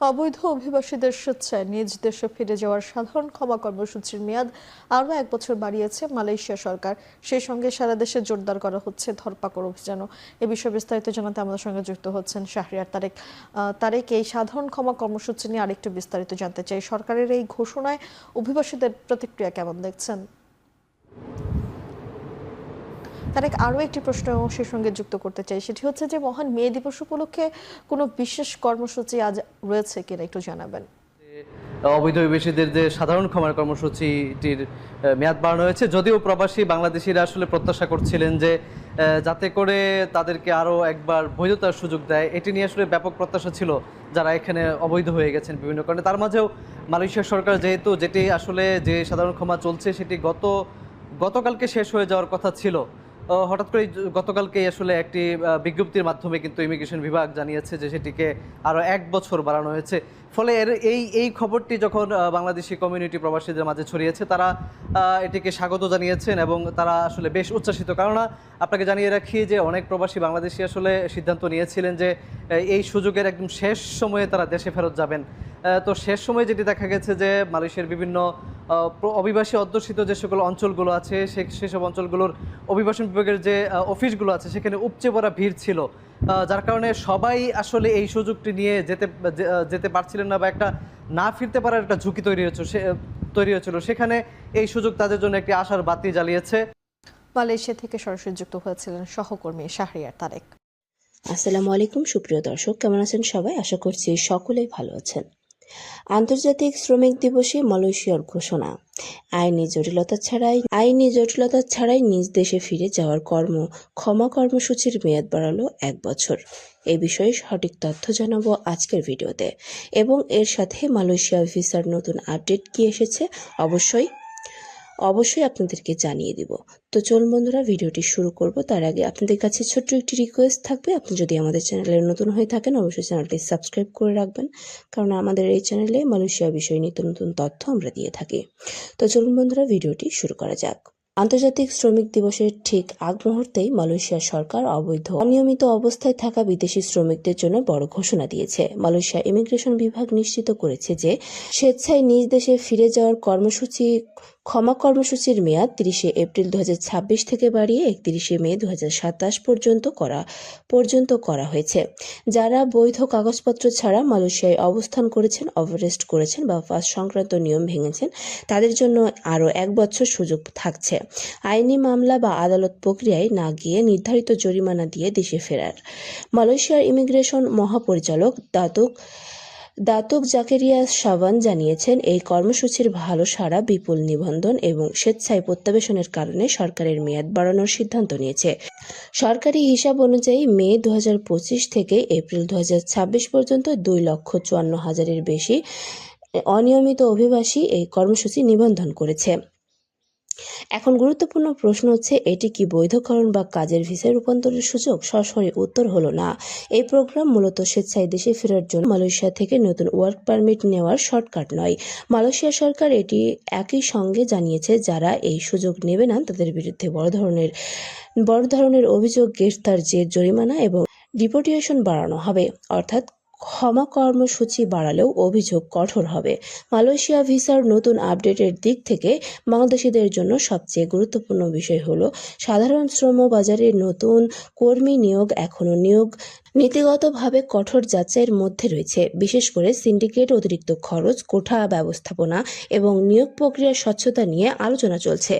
অবৈধ অভিবাসীদের স্বেচ্ছায় নিজ দেশে ফিরে যাওয়ার সাধারণ ক্ষমা কর্মসূচির মেয়াদ আরও 1 বছর বাড়িয়েছে মালয়েশিয়া সরকার। সেই সঙ্গে সারা দেশে জোরদার করা হচ্ছে ধরপাকড় অভিযানও। এ বিষয়ে বিস্তারিত জানাতে আমাদের সঙ্গে যুক্ত হচ্ছেন শাহরিয়ার তারেক। তারেক, এই সাধারণ ক্ষমা কর্মসূচি নিয়ে আরেকটু বিস্তারিত জানতে চাই। সরকারের এই ঘোষণায় অভিবাসীদের প্রতিক্রিয়া কেমন দেখছেন? তারেক, আরও একটি প্রশ্ন সেই সঙ্গে যুক্ত করতে চাই, সেটি হচ্ছে যে মহান মে দিবস উপলক্ষে কোনো বিশেষ কর্মসূচি আজ রয়েছে কিনা একটু জানাবেন। অবৈধ অভিবাসীদের যে সাধারণ ক্ষমার কর্মসূচিটির মেয়াদ বাড়ানো হয়েছে, যদিও প্রবাসী বাংলাদেশিরা আসলে প্রত্যাশা করছিলেন যে যাতে করে তাদেরকে আরও একবার বৈধতার সুযোগ দেয়, এটি নিয়ে আসলে ব্যাপক প্রত্যাশা ছিল যারা এখানে অবৈধ হয়ে গেছেন বিভিন্ন কারণে। তার মাঝেও মালয়েশিয়া সরকার যেহেতু যেটি আসলে যে সাধারণ ক্ষমা চলছে সেটি গতকালকে শেষ হয়ে যাওয়ার কথা ছিল, হঠাৎ করে গতকালকেই আসলে একটি বিজ্ঞপ্তির মাধ্যমে কিন্তু ইমিগ্রেশন বিভাগ জানিয়েছে যে সেটিকে আরও 1 বছর বাড়ানো হয়েছে। ফলে এই খবরটি যখন বাংলাদেশি কমিউনিটি প্রবাসীদের মাঝে ছড়িয়েছে, তারা এটিকে স্বাগত জানিয়েছেন এবং তারা আসলে বেশ উচ্ছ্বাসিত। কেননা আপনাকে জানিয়ে রাখি যে অনেক প্রবাসী বাংলাদেশি আসলে সিদ্ধান্ত নিয়েছিলেন যে এই সুযোগের একদম শেষ সময়ে তারা দেশে ফেরত যাবেন। তো শেষ সময়ে যেটি দেখা গেছে যে মালয়েশিয়ার বিভিন্ন অভিবাসী অধ্যুষিত যে সকল অঞ্চলগুলো আছে সেসব অঞ্চলগুলোর অভিবাসন বিভাগের যে অফিসগুলো আছে সেখানে উপচে পড়া ভিড় ছিল, যার কারণে সবাই আসলে এই সুযোগটি নিয়ে যেতে পারছিলেন না, বা একটা না ফিরতে পারার একটা ঝুঁকি তৈরি হয়েছিল। সেখানে এই সুযোগ তাদের জন্য একটি আশার বাতি জ্বালিয়েছে। মালয়েশিয়া থেকে সরাসরি যুক্ত হয়েছিলেন সহকর্মী শাহরিয়ার তারেক। আসসালামু আলাইকুম সুপ্রিয় দর্শক, কেমন আছেন সবাই? আশা করছি সকলেই ভালো আছেন। আন্তর্জাতিক শ্রমিক দিবসে মালয়েশিয়ার ঘোষণা, আইনি জটিলতা ছাড়াই নিজ দেশে ফিরে যাওয়ার ক্ষমা কর্মসূচির মেয়াদ বাড়ালো 1 বছর। এই বিষয়ে সঠিক তথ্য জানাবো আজকের ভিডিওতে, এবং এর সাথে মালয়েশিয়া ভিসার নতুন আপডেট কি এসেছে অবশ্যই আপনাদেরকে জানিয়ে দিব। তো চলুন বন্ধুরা, ভিডিওটি শুরু করব। তার আগে আপনাদের কাছে ছোট্ট একটি রিকোয়েস্ট থাকবে, আপনি যদি আমাদের চ্যানেলে নতুন হয়ে থাকেন অবশ্যই চ্যানেলটি সাবস্ক্রাইব করে রাখবেন, কারণ আমাদের এই চ্যানেলে মালয়েশিয়া বিষয়ে নিত্য নতুন তথ্য আমরা দিয়ে থাকি। তো চলুন বন্ধুরা, ভিডিওটি শুরু করা যাক। আন্তর্জাতিক শ্রমিক দিবসের ঠিক আগ মুহূর্তেই মালয়েশিয়া সরকার অনিয়মিত অবস্থায় থাকা বিদেশি শ্রমিকদের জন্য বড় ঘোষণা দিয়েছে। মালয়েশিয়া ইমিগ্রেশন বিভাগ নিশ্চিত করেছে যে স্বেচ্ছায় নিজ দেশে ফিরে যাওয়ার ক্ষমা কর্মসূচির মেয়াদ 30 এপ্রিল 2026 থেকে বাড়িয়ে 31 মে 2027 পর্যন্ত করা হয়েছে। যারা বৈধ কাগজপত্র ছাড়া মালয়েশিয়ায় অবস্থান করেছেন, ওভারস্টে করেছেন বা পাস সংক্রান্ত নিয়ম ভেঙেছেন, তাদের জন্য আরও 1 বছর সুযোগ থাকছে আইনি মামলা বা আদালত প্রক্রিয়ায় না গিয়ে নির্ধারিত জরিমানা দিয়ে দেশে ফেরার। মালয়েশিয়ার ইমিগ্রেশন মহাপরিচালক দাতুক জাকেরিয়া শাবান জানিয়েছেন, এই কর্মসূচির ভালো সাড়া, বিপুল নিবন্ধন এবং স্বেচ্ছায় প্রত্যাবেশনের কারণে সরকারের মেয়াদ বাড়ানোর সিদ্ধান্ত নিয়েছে। সরকারি হিসাব অনুযায়ী মে 2025 থেকে এপ্রিল 2026 পর্যন্ত 2,54,000-এর বেশি অনিয়মিত অভিবাসী এই কর্মসূচি নিবন্ধন করেছে। এখন গুরুত্বপূর্ণ প্রশ্ন হচ্ছে, এটি কি বৈধকরণ বা কাজের ভিসায় রূপান্তরের সুযোগ? সরাসরি উত্তর হলো না। এই প্রোগ্রাম মূলত স্বেচ্ছায় দেশে ফেরার জন্য মালয়েশিয়া থেকে নতুন ওয়ার্ক পারমিট নেওয়ার শর্টকাট নয়। মালয়েশিয়া সরকার এটি একই সঙ্গে জানিয়েছে, যারা এই সুযোগ নেবে না তাদের বিরুদ্ধে বড় ধরনের অভিযোগ, গ্রেফতার, জেল, জরিমানা এবং ডিপোর্টেশন বাড়ানো হবে। অর্থাৎ ক্ষমা কর্মসূচি বাড়ালেও অভিযোগ কঠোর হবে। মালয়েশিয়া ভিসার নতুন আপডেটের দিক থেকে বাংলাদেশিদের জন্য সবচেয়ে গুরুত্বপূর্ণ বিষয় হলো, সাধারণ শ্রম বাজারে নতুন কর্মী নিয়োগ এখনো নীতিগতভাবে কঠোর যাচাইয়ের মধ্যে রয়েছে। বিশেষ করে সিন্ডিকেট, অতিরিক্ত খরচ, কোঠা ব্যবস্থাপনা এবং নিয়োগ প্রক্রিয়ার স্বচ্ছতা নিয়ে আলোচনা চলছে।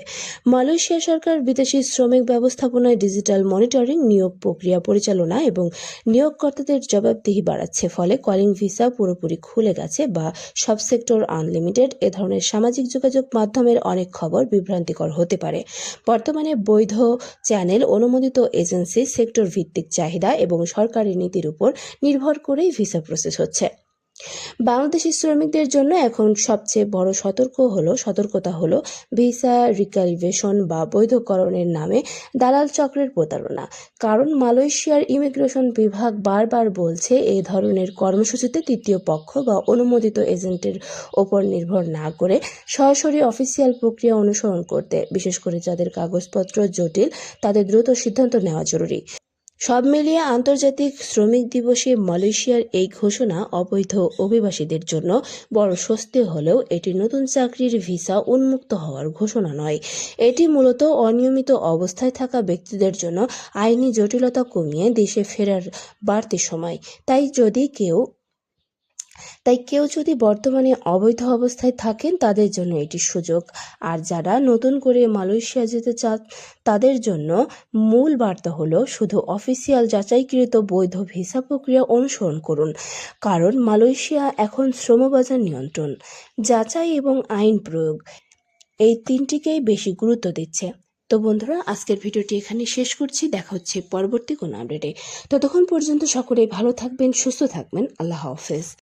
মালয়েশিয়া সরকার বিদেশি শ্রমিক ব্যবস্থাপনায় ডিজিটাল মনিটরিং, নিয়োগ প্রক্রিয়া পরিচালনা এবং নিয়োগকর্তাদের জবাবদিহি বাড়াচ্ছে। ফলে কলিং ভিসা পুরোপুরি খুলে গেছে বা সব সেক্টর আনলিমিটেড, এ ধরনের সামাজিক যোগাযোগ মাধ্যমের অনেক খবর বিভ্রান্তিকর হতে পারে। বর্তমানে বৈধ চ্যানেল, অনুমোদিত এজেন্সি, সেক্টর ভিত্তিক চাহিদা এবং সরকারি নীতির উপর নির্ভর করেই ভিসা প্রসেস হচ্ছে। বাংলাদেশি শ্রমিকদের জন্য এখন সবচেয়ে বড় সতর্কতা হলো ভিসা রিক্যালিভেশন বা বৈধকরণের নামে দালাল চক্রের প্রতারণা। কারণ মালয়েশিয়ার ইমিগ্রেশন বিভাগ বারবার বলছে, এই ধরনের কর্মসূচিতে তৃতীয় পক্ষ বা অনুমোদিত এজেন্টের ওপর নির্ভর না করে সরাসরি অফিসিয়াল প্রক্রিয়া অনুসরণ করতে। বিশেষ করে যাদের কাগজপত্র জটিল, তাদের দ্রুত সিদ্ধান্ত নেওয়া জরুরি। সব মিলিয়ে আন্তর্জাতিক শ্রমিক দিবসে মালয়েশিয়ার এই ঘোষণা অবৈধ অভিবাসীদের জন্য বড় স্বস্তি হলেও এটি নতুন চাকরির ভিসা উন্মুক্ত হওয়ার ঘোষণা নয়। এটি মূলত অনিয়মিত অবস্থায় থাকা ব্যক্তিদের জন্য আইনি জটিলতা কমিয়ে দেশে ফেরার বাড়তি সময়। তাই কেউ যদি বর্তমানে অবৈধ অবস্থায় থাকেন তাদের জন্য এটি সুযোগ, আর যারা নতুন করে মালয়েশিয়া যেতে চান তাদের জন্য মূল বার্তা হলো শুধু অফিসিয়াল যাচাইকৃত বৈধ ভিসা প্রক্রিয়া অনুসরণ করুন, কারণ মালয়েশিয়া এখন শ্রমবাজার নিয়ন্ত্রণ, যাচাই এবং আইন প্রয়োগ এই তিনটিকেই বেশি গুরুত্ব দিচ্ছে। তো বন্ধুরা, আজকের ভিডিওটি এখানে শেষ করছি। দেখা হচ্ছে পরবর্তী কোনো আপডেটে। ততক্ষণ পর্যন্ত সকলেই ভালো থাকবেন, সুস্থ থাকবেন। আল্লাহ হাফেজ।